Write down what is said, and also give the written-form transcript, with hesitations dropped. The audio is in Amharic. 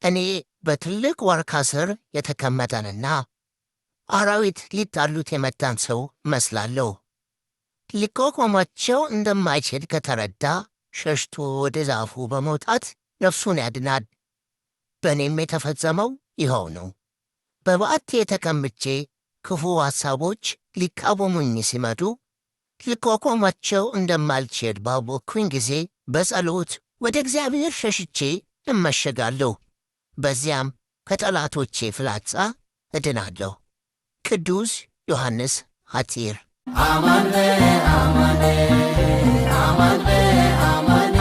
እኔ በትልቅ ዋርካ ስር የተቀመጠንና አራዊት ሊጣሉት የመጣን ሰው መስላለሁ። ሊቋቋማቸው እንደማይችል ከተረዳ ሸሽቶ ወደ ዛፉ በመውጣት ነፍሱን ያድናል። በእኔም የተፈጸመው ይኸው ነው። በበዓቴ ተቀምጬ ክፉ ሐሳቦች ሊቃወሙኝ ሲመጡ ሊቋቋማቸው እንደማልችል ባወቅኩኝ ጊዜ በጸሎት ወደ እግዚአብሔር ሸሽቼ እመሸጋለሁ። በዚያም ከጠላቶቼ ፍላጻ እድናለሁ። ቅዱስ ዮሐንስ ሐጺር። አማን አማን አማን አማን